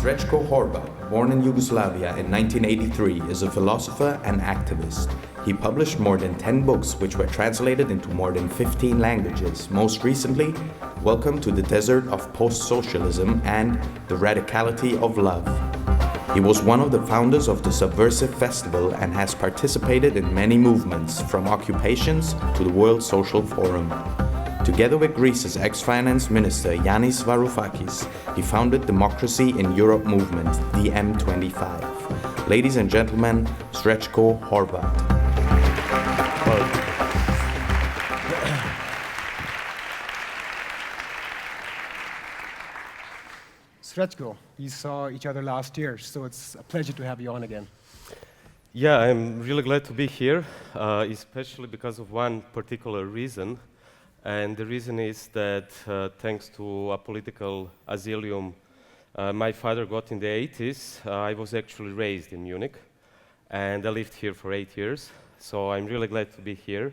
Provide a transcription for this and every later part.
Srećko Horvat, born in Yugoslavia in 1983, is a philosopher and activist. He published more than 10 books which were translated into more than 15 languages. Most recently, Welcome to the Desert of Post-Socialism and The Radicality of Love. He was one of the founders of the Subversive Festival and has participated in many movements, from occupations to the World Social Forum. Together with Greece's ex-finance minister Yanis Varoufakis, he founded Democracy in Europe movement, DiEM 25. Ladies and gentlemen, Srećko Horvat. Srećko, we saw each other last year, so it's a pleasure to have you on again. Yeah, I'm really glad to be here, especially because of one particular reason. And the reason is that thanks to a political asylum my father got in the 80s, I was actually raised in Munich. And I lived here for 8 years. So I'm really glad to be here.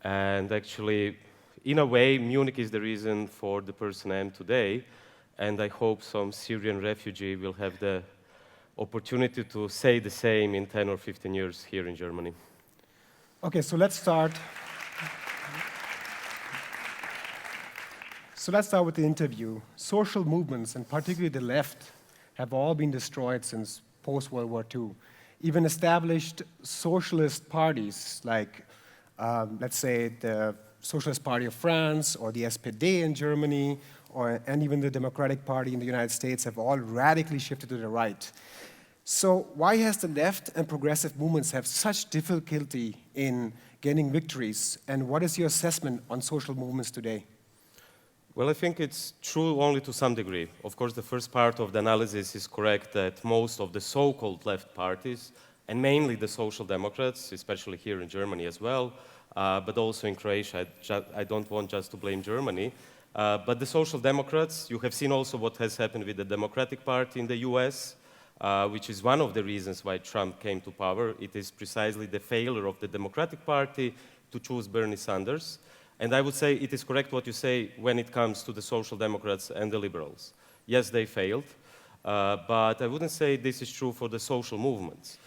And actually, in a way, Munich is the reason for the person I am today. And I hope some Syrian refugee will have the opportunity to say the same in 10 or 15 years here in Germany. Okay, so let's start. So let's start with the interview. Social movements, and particularly the left, have all been destroyed since post-World War II. Even established socialist parties like, let's say, the Socialist Party of France or the SPD in Germany, and even the Democratic Party in the United States have all radically shifted to the right. So why has the left and progressive movements have such difficulty in gaining victories? And what is your assessment on social movements today? Well, I think it's true only to some degree. Of course, the first part of the analysis is correct that most of the so-called left parties, and mainly the Social Democrats, especially here in Germany as well, but also in Croatia, I don't want just to blame Germany, but the Social Democrats, you have seen also what has happened with the Democratic Party in the US, which is one of the reasons why Trump came to power. It is precisely the failure of the Democratic Party to choose Bernie Sanders. And I would say it is correct what you say when it comes to the Social Democrats and the Liberals. Yes, they failed, but I wouldn't say this is true for the social movements.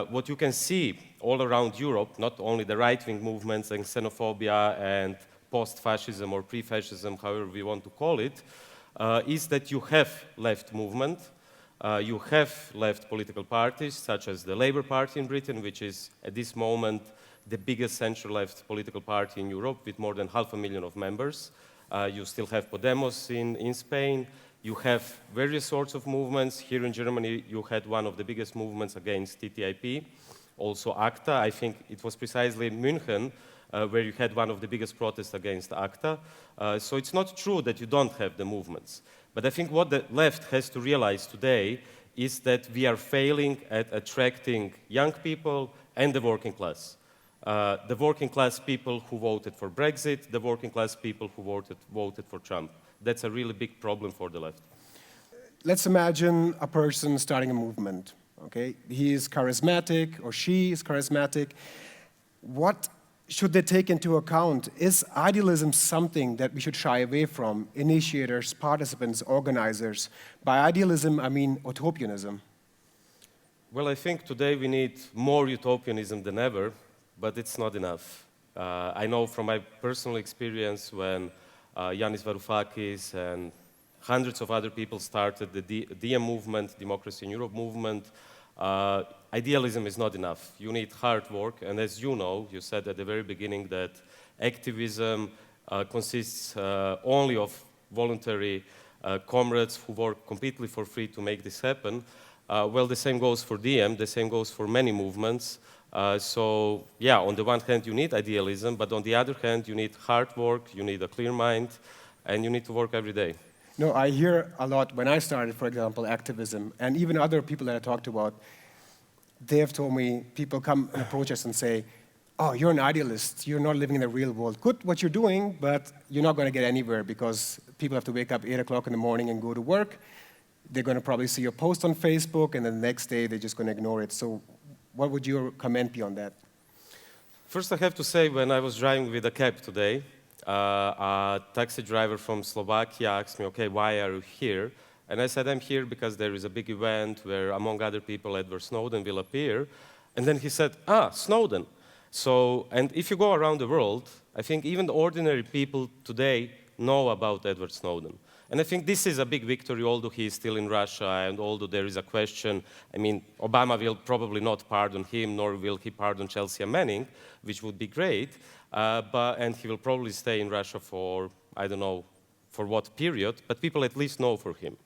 What you can see all around Europe, not only the right-wing movements and xenophobia and post-fascism or pre-fascism, however we want to call it, is that you have left movement, you have left political parties, such as the Labour Party in Britain, which is at this moment the biggest center-left political party in Europe with more than 500,000 of members. You still have Podemos in Spain. You have various sorts of movements. Here in Germany, you had one of the biggest movements against TTIP, also ACTA. I think it was precisely in Munich where you had one of the biggest protests against ACTA. So it's not true that you don't have the movements. But I think what the left has to realize today is that we are failing at attracting young people and the working class. The working class people who voted for Brexit, the working class people who voted for Trump. That's a really big problem for the left. Let's imagine a person starting a movement. Okay, he is charismatic or she is charismatic. What should they take into account? Is idealism something that we should shy away from? Initiators, participants, organizers. By idealism, I mean utopianism. Well, I think today we need more utopianism than ever, but it's not enough. I know from my personal experience when Yanis Varoufakis and hundreds of other people started the DiEM movement, Democracy in Europe movement, idealism is not enough. You need hard work, and as you know, you said at the very beginning that activism consists only of voluntary comrades who work completely for free to make this happen. Well, the same goes for DiEM, the same goes for many movements. So, yeah, on the one hand, you need idealism, but on the other hand, you need hard work, you need a clear mind, and you need to work every day. No, I hear a lot when I started, for example, activism, and even other people that I talked about, they have told me, people come and approach us and say, oh, you're an idealist, you're not living in the real world. Good what you're doing, but you're not going to get anywhere because people have to wake up 8 o'clock in the morning and go to work. They're going to probably see your post on Facebook, and then the next day they're just going to ignore it. So what would your comment be on that? First, I have to say, when I was driving with a cab today, a taxi driver from Slovakia asked me, okay, why are you here? And I said, I'm here because there is a big event where, among other people, Edward Snowden will appear. And then he said, Snowden. So, and if you go around the world, I think even ordinary people today know about Edward Snowden. And I think this is a big victory, although he is still in Russia, and although there is a question. I mean, Obama will probably not pardon him, nor will he pardon Chelsea Manning, which would be great. And he will probably stay in Russia for, I don't know, for what period, but people at least know for him.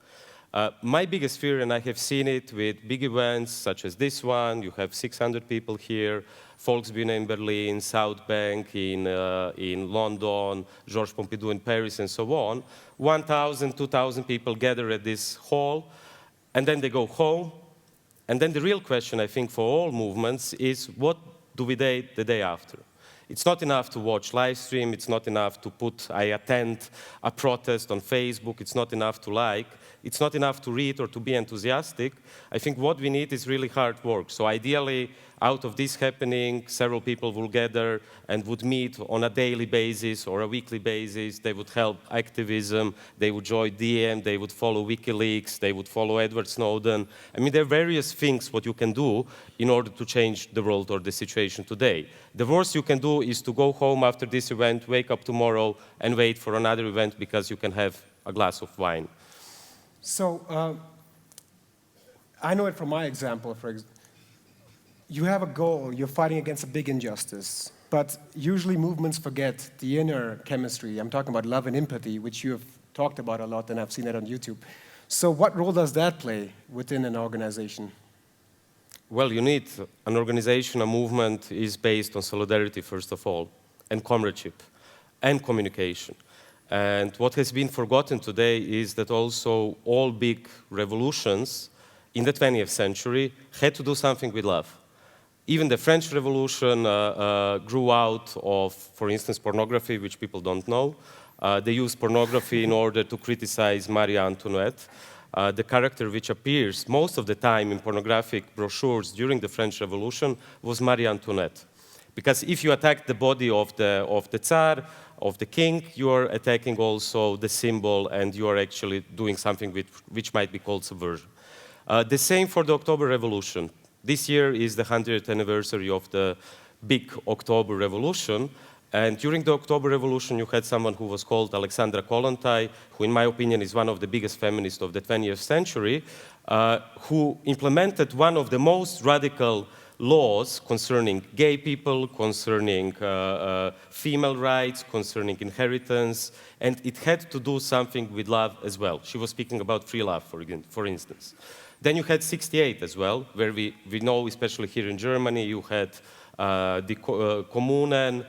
My biggest fear, and I have seen it with big events such as this one, you have 600 people here, Volksbühne in Berlin, South Bank in London, Georges Pompidou in Paris, and so on. 1,000, 2,000 people gather at this hall, and then they go home. And then the real question, I think, for all movements is, what do we do the day after? It's not enough to watch live stream. It's not enough to put, I attend a protest on Facebook. It's not enough to like. It's not enough to read or to be enthusiastic. I think what we need is really hard work. So ideally, out of this happening, several people will gather and would meet on a daily basis or a weekly basis. They would help activism. They would join DiEM. They would follow WikiLeaks. They would follow Edward Snowden. I mean, there are various things what you can do in order to change the world or the situation today. The worst you can do is to go home after this event, wake up tomorrow, and wait for another event because you can have a glass of wine. So I know it from my example, you have a goal, you're fighting against a big injustice, but usually movements forget the inner chemistry. I'm talking about love and empathy, which you have talked about a lot, and I've seen it on YouTube. So what role does that play within an organization? Well, you need an organization, a movement is based on solidarity, first of all, and comradeship, and communication. And what has been forgotten today is that also all big revolutions in the 20th century had to do something with love. Even the French Revolution grew out of, for instance, pornography, which people don't know. They used pornography in order to criticize Marie Antoinette. The character which appears most of the time in pornographic brochures during the French Revolution was Marie Antoinette. Because if you attack the body of the Tsar, of the king, you are attacking also the symbol, and you are actually doing something which might be called subversion. The same for the October Revolution. This year is the 100th anniversary of the big October Revolution. And during the October Revolution, you had someone who was called Alexandra Kollontai, who in my opinion is one of the biggest feminists of the 20th century, who implemented one of the most radical laws concerning gay people, concerning female rights, concerning inheritance, and it had to do something with love as well. She was speaking about free love, for instance. Then you had 68 as well, where we know, especially here in Germany, you had the Kommunen,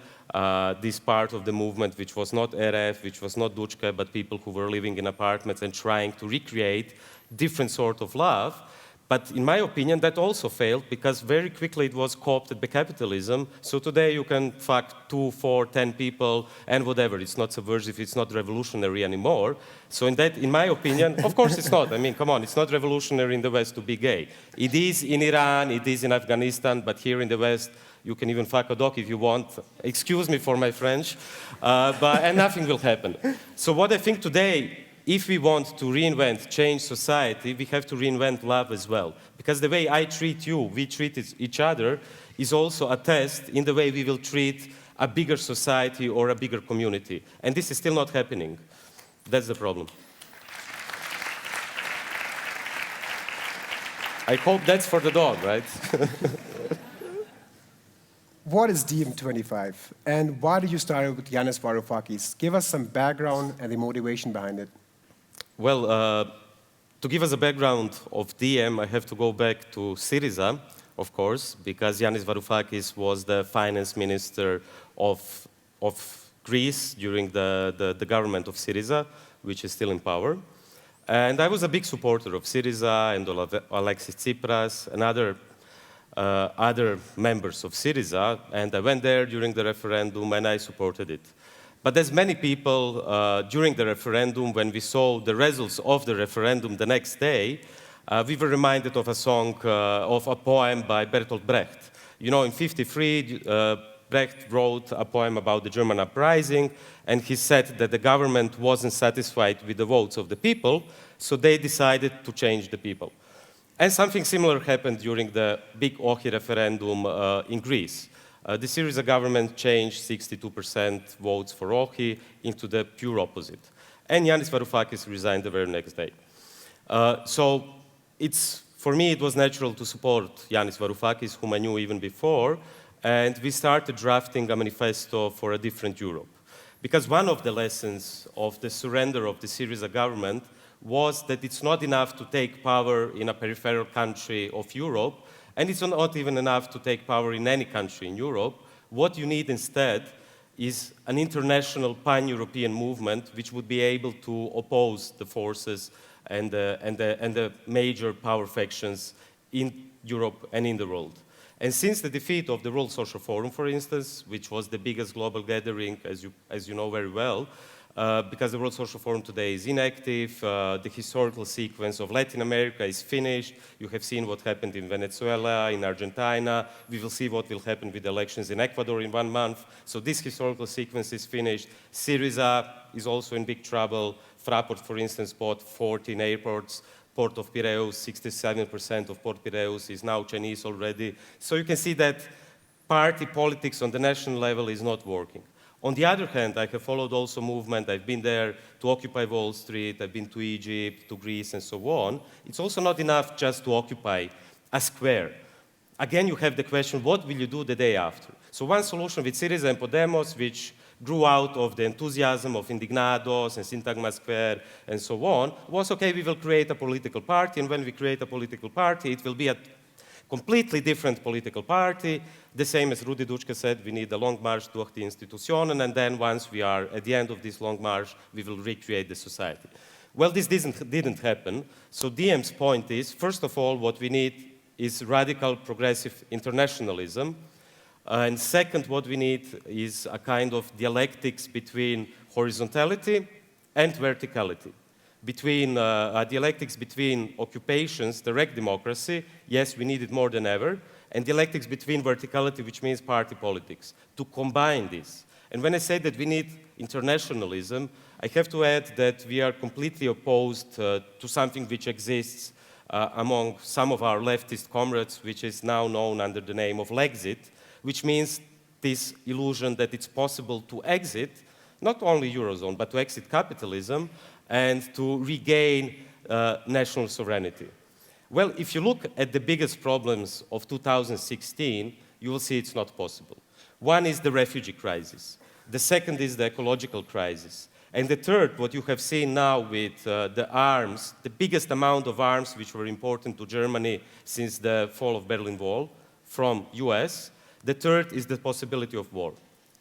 this part of the movement which was not RF, which was not Dučke, but people who were living in apartments and trying to recreate different sort of love. But in my opinion, that also failed because very quickly it was co-opted by capitalism. So today you can fuck 2, 4, 10 people and whatever. It's not subversive, it's not revolutionary anymore. So in my opinion, of course it's not. I mean, come on, it's not revolutionary in the West to be gay. It is in Iran, it is in Afghanistan, but here in the West, you can even fuck a dog if you want. Excuse me for my French, and nothing will happen. So what I think today, if we want to reinvent, change society, we have to reinvent love as well. Because the way I treat you, we treat each other, is also a test in the way we will treat a bigger society or a bigger community. And this is still not happening. That's the problem. I hope that's for the dog, right? What is DiEM 25? And why did you start with Yanis Varoufakis? Give us some background and the motivation behind it. Well, to give us a background of DiEM, I have to go back to Syriza, of course, because Yanis Varoufakis was the finance minister of Greece during the government of Syriza, which is still in power. And I was a big supporter of Syriza and Alexis Tsipras and other members of Syriza, and I went there during the referendum and I supported it. But as many people during the referendum, when we saw the results of the referendum the next day, we were reminded of a song, of a poem by Bertolt Brecht. You know, in '53, Brecht wrote a poem about the German uprising, and he said that the government wasn't satisfied with the votes of the people, So they decided to change the people. And something similar happened during the big OHI referendum in Greece. The Syriza government changed 62% votes for OHI into the pure opposite. And Yanis Varoufakis resigned the very next day. So for me, it was natural to support Yanis Varoufakis, whom I knew even before, and we started drafting a manifesto for a different Europe. Because one of the lessons of the surrender of the Syriza government was that it's not enough to take power in a peripheral country of Europe, and it's not even enough to take power in any country in Europe. What you need instead is an international pan-European movement which would be able to oppose the forces and the major power factions in Europe and in the world. And since the defeat of the World Social Forum, for instance, which was the biggest global gathering, as you know very well, because the World Social Forum today is inactive, the historical sequence of Latin America is finished. You have seen what happened in Venezuela, in Argentina. We will see what will happen with the elections in Ecuador in 1 month. So this historical sequence is finished. Syriza is also in big trouble. Fraport, for instance, bought 14 airports. Port of Piraeus, 67% of Port Piraeus is now Chinese already. So you can see that party politics on the national level is not working. On the other hand, I have followed also movement. I've been there to occupy Wall Street. I've been to Egypt, to Greece, and so on. It's also not enough just to occupy a square. Again, you have the question, what will you do the day after? So one solution with Syriza and Podemos, which grew out of the enthusiasm of Indignados and Syntagma Square and so on, was, okay, we will create a political party, and when we create a political party, it will be a completely different political party. The same as Rudi Dučka said, we need a long march durch die Institutionen, and then once we are at the end of this long march, we will recreate the society. Well, this didn't happen. So DiEM's point is, first of all, what we need is radical progressive internationalism. And second, what we need is a kind of dialectics between horizontality and verticality. Between dialectics between occupations, direct democracy, yes, we need it more than ever, and dialectics between verticality, which means party politics, to combine this. And when I say that we need internationalism, I have to add that we are completely opposed to something which exists among some of our leftist comrades, which is now known under the name of Lexit, which means this illusion that it's possible to exit, not only Eurozone, but to exit capitalism and to regain national sovereignty. Well, if you look at the biggest problems of 2016, you will see it's not possible. One is the refugee crisis. The second is the ecological crisis. And the third, what you have seen now with the arms, the biggest amount of arms which were important to Germany since the fall of Berlin Wall from US, the third is the possibility of war.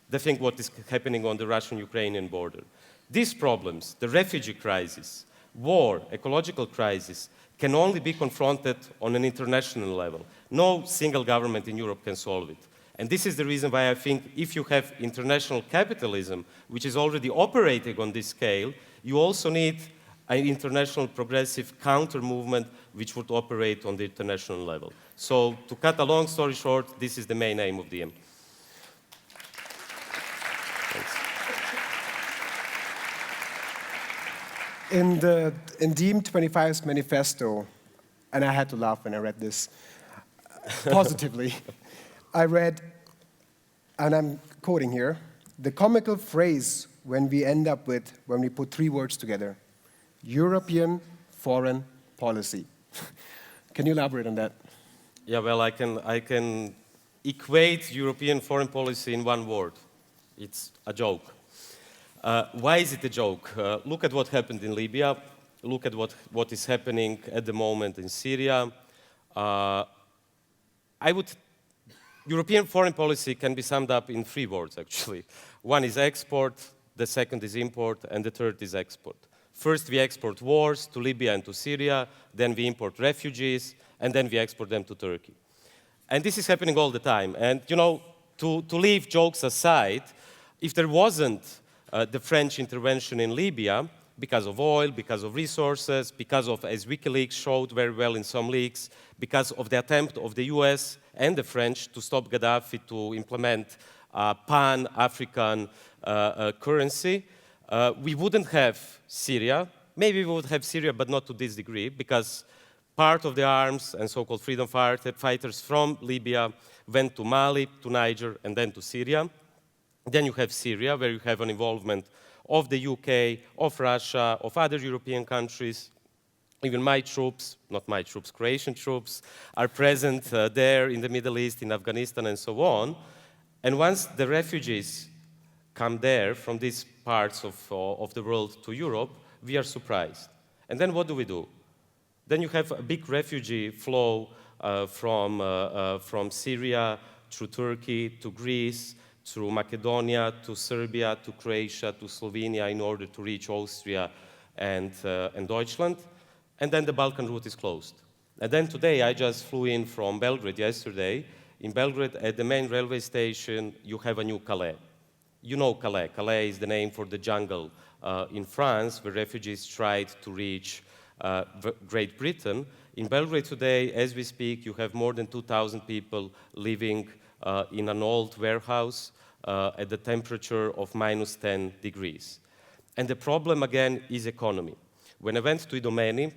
The thing what is happening on the Russian-Ukrainian border. These problems, the refugee crisis, war, ecological crisis, can only be confronted on an international level. No single government in Europe can solve it. And this is the reason why I think if you have international capitalism, which is already operating on this scale, you also need an international progressive counter-movement which would operate on the international level. So to cut a long story short, this is the main aim of DiEM. Thanks. In DiEM 25's manifesto, and I had to laugh when I read this positively, I read, and I'm quoting here, the comical phrase when we put 3 words together, European foreign policy. Can you elaborate on that? Yeah, well, I can equate European foreign policy in 1 word. It's a joke. Why is it a joke? Look at what happened in Libya. Look at what is happening at the moment in Syria. European foreign policy can be summed up in 3 words, actually. One is export, the second is import, and the third is export. First, we export wars to Libya and to Syria, then we import refugees, and then we export them to Turkey. And this is happening all the time. And, you know, to leave jokes aside, if there wasn't the French intervention in Libya, because of oil, because of resources, because of, as WikiLeaks showed very well in some leaks, because of the attempt of the US and the French to stop Gaddafi to implement pan-African currency, we wouldn't have Syria, maybe we would have Syria, but not to this degree, because part of the arms and so-called freedom fighters from Libya went to Mali, to Niger, and then to Syria. Then you have Syria, where you have an involvement of the UK, of Russia, of other European countries. Even my troops, not my troops, Croatian troops, are present there in the Middle East, in Afghanistan, and so on. And once the refugees come there from these parts of the world to Europe, we are surprised. And then what do? Then you have a big refugee flow from Syria through Turkey to Greece, through Macedonia to Serbia to Croatia to Slovenia in order to reach Austria and Deutschland. And then the Balkan route is closed. And then today, I just flew in from Belgrade yesterday. In Belgrade, at the main railway station, you have a new Calais. You know Calais. Calais is the name for the jungle in France, where refugees tried to reach Great Britain. In Belgrade today, as we speak, you have more than 2,000 people living in an old warehouse at the temperature of minus 10 degrees. And the problem, again, is economy. When I went to Idomeni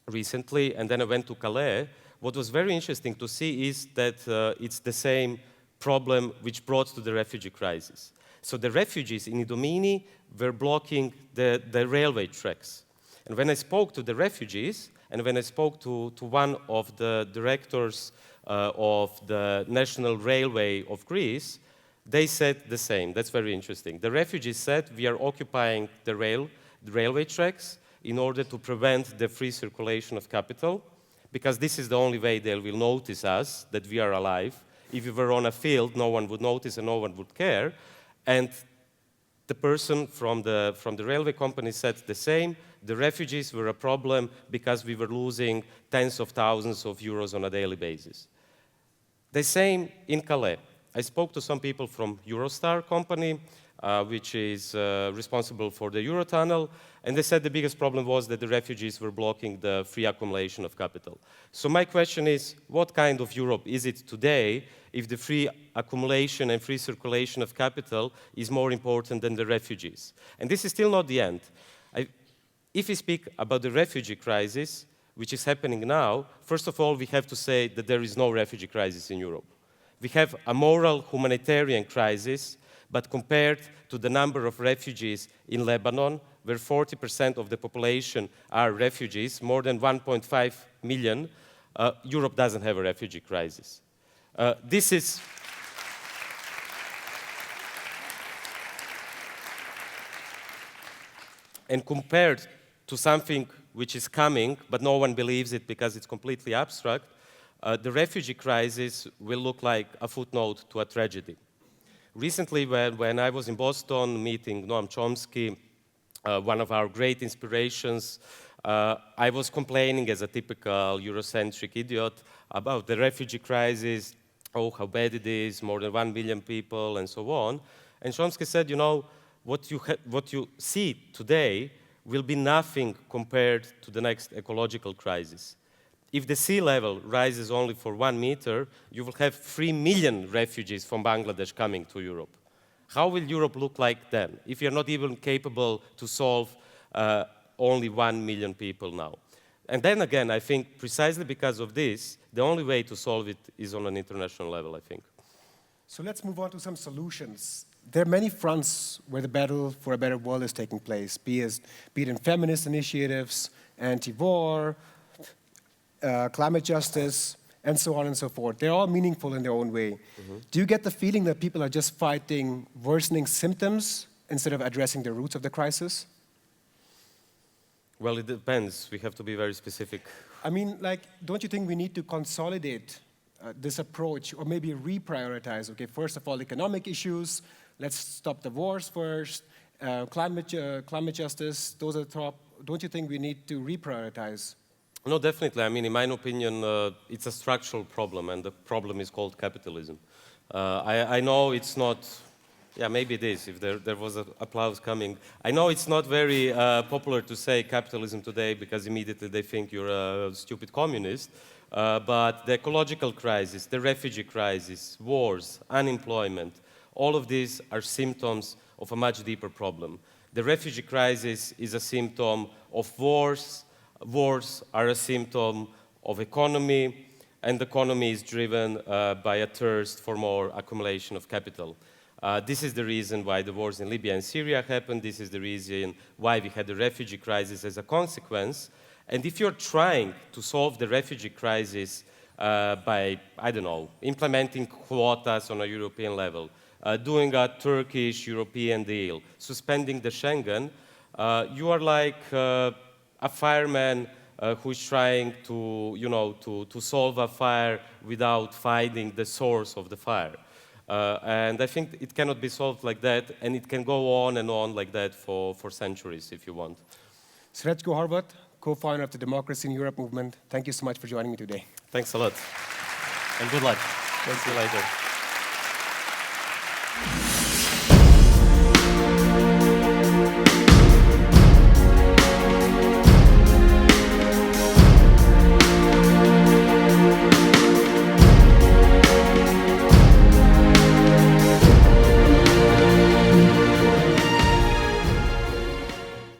recently, and then I went to Calais, what was very interesting to see is that it's the same problem which brought to the refugee crisis. So the refugees in Idomeni were blocking the railway tracks. And when I spoke to the refugees, and when I spoke to one of the directors of the National Railway of Greece, they said the same. That's very interesting. The refugees said, we are occupying the railway tracks in order to prevent the free circulation of capital, because this is the only way they will notice us, that we are alive. If we were on a field, no one would notice and no one would care. And the person from the railway company said the same. The refugees were a problem because we were losing tens of thousands of euros on a daily basis. The same in Calais. I spoke to some people from Eurostar company, which is responsible for the Eurotunnel, and they said the biggest problem was that the refugees were blocking the free accumulation of capital. So my question is, what kind of Europe is it today if the free accumulation and free circulation of capital is more important than the refugees? And this is still not the end. If we speak about the refugee crisis, which is happening now, first of all, we have to say that there is no refugee crisis in Europe. We have a moral humanitarian crisis, but compared to the number of refugees in Lebanon, where 40% of the population are refugees, more than 1.5 million, Europe doesn't have a refugee crisis. This is... And compared to something which is coming, but no one believes it because it's completely abstract, the refugee crisis will look like a footnote to a tragedy. Recently, when I was in Boston meeting Noam Chomsky, one of our great inspirations, I was complaining as a typical Eurocentric idiot about the refugee crisis, oh, how bad it is, more than 1 billion people, and so on. And Chomsky said, you know, what you see today will be nothing compared to the next ecological crisis. If the sea level rises only for 1 meter, you will have 3 million refugees from Bangladesh coming to Europe. How will Europe look like then, if you're not even capable to solve only 1 million people now? And then again, I think precisely because of this, the only way to solve it is on an international level, I think. So let's move on to some solutions. There are many fronts where the battle for a better world is taking place, be it in feminist initiatives, anti-war, climate justice, and so on and so forth. They're all meaningful in their own way. Mm-hmm. Do you get the feeling that people are just fighting worsening symptoms instead of addressing the roots of the crisis? Well, it depends. We have to be very specific. I mean, like, don't you think we need to consolidate this approach, or maybe reprioritize? Okay, first of all, economic issues. Let's stop the wars first. Climate justice. Those are the top. Don't you think we need to reprioritize? No, definitely. I mean, in my opinion, it's a structural problem, and the problem is called capitalism. I know it's not, yeah, maybe it is, if there was applause coming. I know it's not very popular to say capitalism today because immediately they think you're a stupid communist, but the ecological crisis, the refugee crisis, wars, unemployment, all of these are symptoms of a much deeper problem. The refugee crisis is a symptom of wars. Wars are a symptom of economy, and the economy is driven by a thirst for more accumulation of capital. This is the reason why the wars in Libya and Syria happened. This is the reason why we had the refugee crisis as a consequence. And if you're trying to solve the refugee crisis by, I don't know, implementing quotas on a European level, doing a Turkish-European deal, suspending the Schengen, you are like a fireman who is trying to, to solve a fire without finding the source of the fire. And I think it cannot be solved like that, and it can go on and on like that for centuries, if you want. Srećko Horvat, co-founder of the Democracy in Europe movement. Thank you so much for joining me today. Thanks a lot. And good luck. Thank See you later.